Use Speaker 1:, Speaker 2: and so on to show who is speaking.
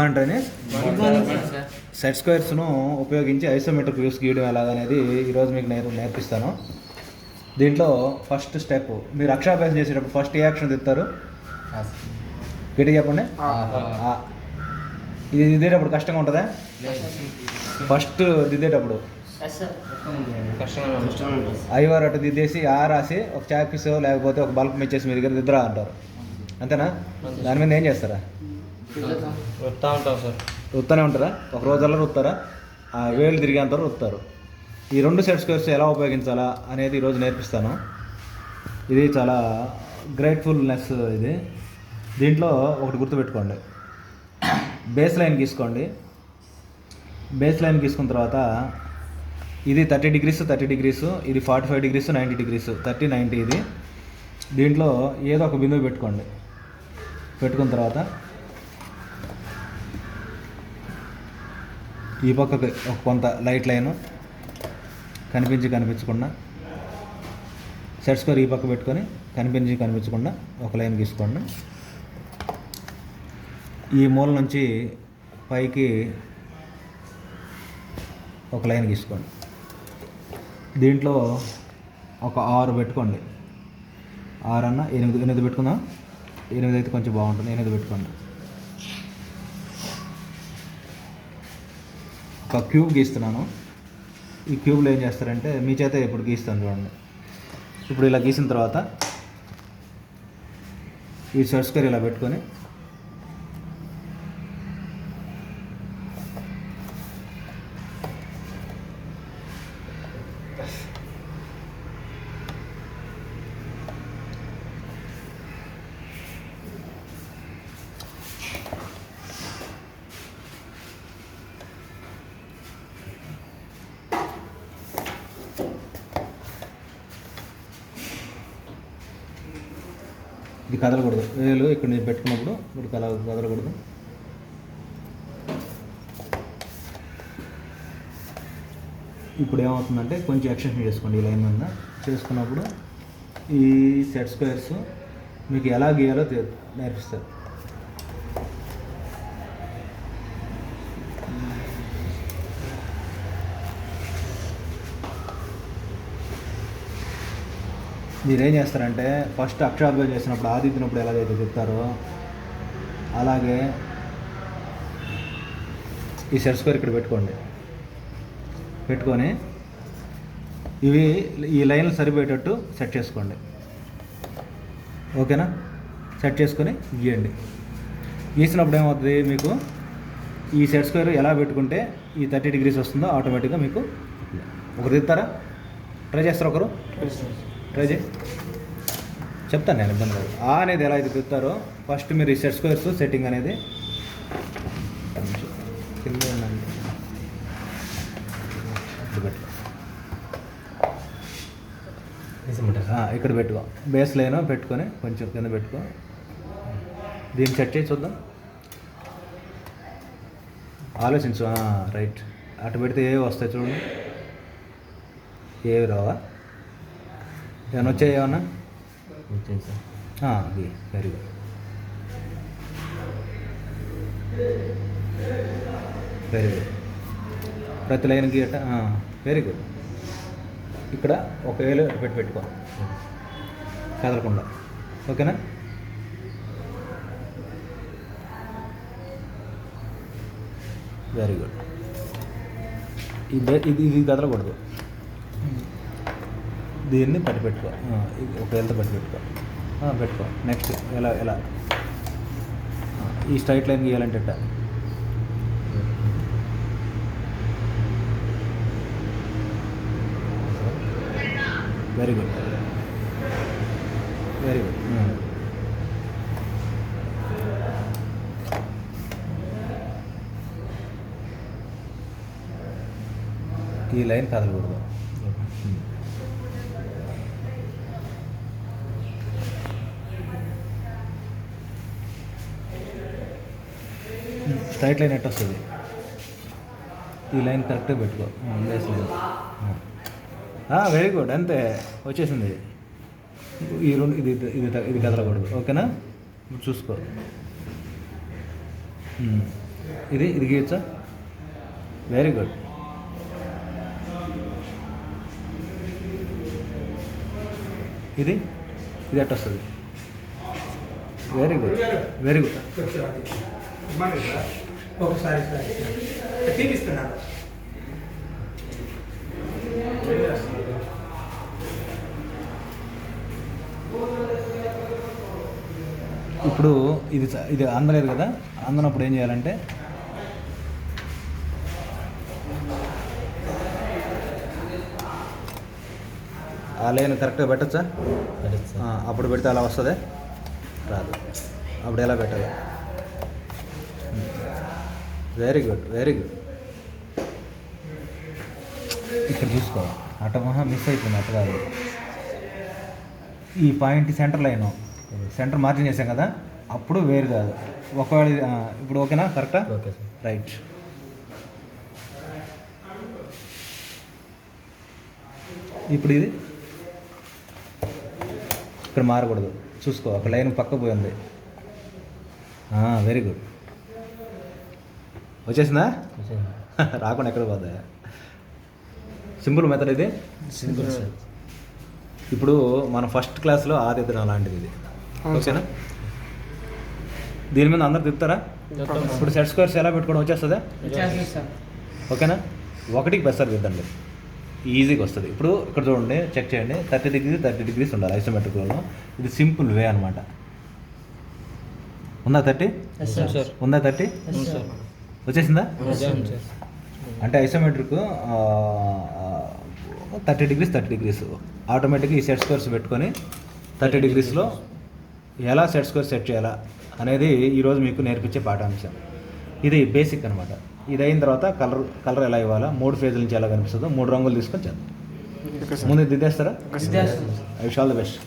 Speaker 1: అంటేనే సెట్ స్క్వేర్స్ను ఉపయోగించి isometric views గీయడం ఎలాగనేది ఈరోజు మీకు నేర్పిస్తాను. దీంట్లో ఫస్ట్ స్టెప్, మీరు అక్షరాభ్యాసం చేసేటప్పుడు ఫస్ట్ ఏ యాక్షన్ తిప్పుతారు? గట్టి చెప్పండి. ఇది దిద్దేటప్పుడు కష్టంగా ఉంటుందా? ఫస్ట్ దిద్దేటప్పుడు ఐవారు అటు దిద్దేసి ఆ రాసి ఒక చాక్పీస్ లేకపోతే ఒక బల్బ్ ఇచ్చేసి మీ దగ్గర దిద్దరా అంటారు, అంతేనా? దాని మీద ఏం చేస్తారా?
Speaker 2: వస్తూ ఉంటాం సార్.
Speaker 1: రుత్తానే ఉంటారా? ఒక రోజుల్లో రుత్తారా? ఆ వేలు తిరిగేంత రుత్తారు. ఈ రెండు సెట్ స్క్వేర్స్ ఎలా ఉపయోగించాలా అనేది ఈరోజు నేర్పిస్తాను. ఇది చాలా గ్రేట్ఫుల్నెస్. దీంట్లో ఒకటి గుర్తుపెట్టుకోండి, బేస్ లైన్ గీసుకోండి. బేస్ లైన్ గీసుకున్న తర్వాత ఇది 30 degrees 30 degrees, ఇది 45 degrees 90 degrees, 30 90. ఇది దీంట్లో ఏదో ఒక బిందువు పెట్టుకోండి. పెట్టుకున్న తర్వాత ఈ పక్కకి ఒక కొంత లైట్ లైను కనిపించకుండా సెట్ స్క్వేర్ ఈ పక్క పెట్టుకొని కనిపించకుండా ఒక లైన్ గీసుకోండి. ఈ మూల నుంచి పైకి ఒక లైన్ గీసుకోండి. దీంట్లో ఒక 6 పెట్టుకోండి. 6 అన్న 8 పెట్టుకుందాం. 8 అయితే కొంచెం బాగుంటుంది. 8 పెట్టుకోండి. ఒక క్యూబ్ గీస్తున్నాను. ఈ క్యూబ్లో ఏం చేస్తారంటే, మీ చేత ఇప్పుడు గీస్తాను చూడండి. ఇప్పుడు ఇలా గీసిన తర్వాత ఈ సెట్ స్క్వేర్ ఇలా పెట్టుకొని ఇది కదలకూడదు. వేలు ఇక్కడ నేను పెట్టుకున్నప్పుడు ఇప్పుడు కదలకూడదు. ఇప్పుడు ఏమవుతుందంటే కొంచెం ఎక్స్టెన్షన్ చేసుకోండి. ఈ లైన్ మీద చేసుకున్నప్పుడు ఈ సెట్ స్క్వేర్స్ మీకు ఎలా గీయాలో నేర్పిస్తారు. మీరేం చేస్తారంటే, ఫస్ట్ అక్షరాభ్యాసం చేసినప్పుడు ఆదిత్యనప్పుడు ఎలాగైతే చెప్తారో అలాగే ఈ సెట్ స్క్వేర్ ఇక్కడ పెట్టుకొని ఇవి ఈ లైన్లు సరిపోయేటట్టు సెట్ చేసుకోండి. ఓకేనా? సెట్ చేసుకొని గీయండి. గీసినప్పుడు ఏమవుతుంది, మీకు ఈ సెట్ స్క్వేర్ ఎలా పెట్టుకుంటే ఈ 30 degrees వస్తుందో ఆటోమేటిక్గా మీకు ఒకరు తిస్తారా? ట్రై చేస్తారు ఒకరు? ట్రై చేయి, చెప్తాను నేను, ఇబ్బంది లేదు. అనేది ఎలా అయితే తిప్పుతారో ఫస్ట్ మీరు ఈ సెట్ స్క్వేర్స్ సెట్టింగ్ అనేది కింద ఇక్కడ పెట్టుకో. బేస్ లైన్ పెట్టుకొని కొంచెం కింద పెట్టుకో. దీన్ని సెట్ చేసి చూద్దాం. ఆలోచించు. రైట్. అటు పెడితే ఏవి వస్తాయి చూడండి. ఏవి రావా? ఏమైనా వచ్చాయి? ఏమన్నా
Speaker 2: వచ్చాయి సార్.
Speaker 1: అది వెరీ గుడ్, వెరీ గుడ్. ప్రతి లైన్కి అట్ట వెరీ గుడ్. ఇక్కడ ఒక వేలు పెట్టుకో కదలకుండా. ఓకేనా? Very good. ఇది కదలకూడదు. దీన్ని పెట్టుకో. ఒక వేలతో పెట్టుకో. నెక్స్ట్ ఎలా ఈ స్ట్రైట్ లైన్ గీయాలంటే వెరీ గుడ్. ఈ లైన్ కదలకూడదు. స్ట్రైట్ లైన్ ఎట్ వస్తుంది. ఈ లైన్ కరెక్ట్గా పెట్టుకో. Base line. Very good. అంతే, వచ్చేసింది. ఈ రెండు ఇది కదలకూడదు. ఓకేనా? చూసుకో. ఇది గీయచ్చా? Very good. ఇది ఎట్ట వస్తుంది? Very good, very good.
Speaker 3: ఒకసారి తీపిస్తున్నాను.
Speaker 1: ఇప్పుడు ఇది అందలేదు కదా, అందనప్పుడు ఏం చేయాలంటే ఆ లైన్ కరెక్ట్గా పెట్టచ్చా? అప్పుడు పెడితే అలా వస్తుంది, రాదు. అప్పుడు ఎలా పెట్టాలి? Very good, very good. ఇక్కడ చూసుకో, మిస్ అయిపోయింది. అట్ట కాదు, ఈ point centre line, centre margin చేసాం కదా, అప్పుడు వేరు కాదు. ఒకవేళ ఇప్పుడు ఓకేనా? కరెక్టా?
Speaker 2: Okay sir.
Speaker 1: రైట్. ఇప్పుడు ఇది ఇక్కడ మారకూడదు, చూసుకో. ఒక లైన్ పక్క పోయింది. Very good. వచ్చేసిందా? రాకుండా ఎక్కడ పోదా? సింపుల్ మెథడ్ ఇది.
Speaker 2: Simple sir.
Speaker 1: ఇప్పుడు మనం ఫస్ట్ క్లాస్లో ఆదిత్యం లాంటిది ఇది, ఓకేనా? దీని మీద అందరు తిప్పుతారా? ఇప్పుడు సెట్ స్క్వేర్స్ ఎలా పెట్టుకోవడం వచ్చేస్తుందా? ఓకేనా? 1కి బెస్టర్ దిద్దండి, ఈజీగా వస్తుంది. ఇప్పుడు ఇక్కడ చూడండి, చెక్ చేయండి. 30 డిగ్రీ 30 డిగ్రీస్ ఉండాలి ఐసోమెట్రిక్లో. ఇది సింపుల్ వే అనమాట. ఉందా 30? ఉందా 30? వచ్చేసిందా? అంటే ఐసోమెట్రిక్ 30 డిగ్రీస్ 30 డిగ్రీస్ ఆటోమేటిక్గా ఈ సెట్ స్క్వేర్స్ పెట్టుకొని 30 డిగ్రీస్లో ఎలా సెట్ స్క్వేర్ సెట్ చేయాలా అనేది ఈరోజు మీకు నేర్పించే పాఠాంశం. ఇది బేసిక్ అనమాట. ఇది అయిన తర్వాత కలర్ ఎలా ఇవ్వాలా, 3 ఫేజ్ల నుంచి ఎలా కనిపిస్తుందో 3 రంగులు తీసుకొని చేద్దాం. ముందు దిద్దేస్తారా? I wish all the best.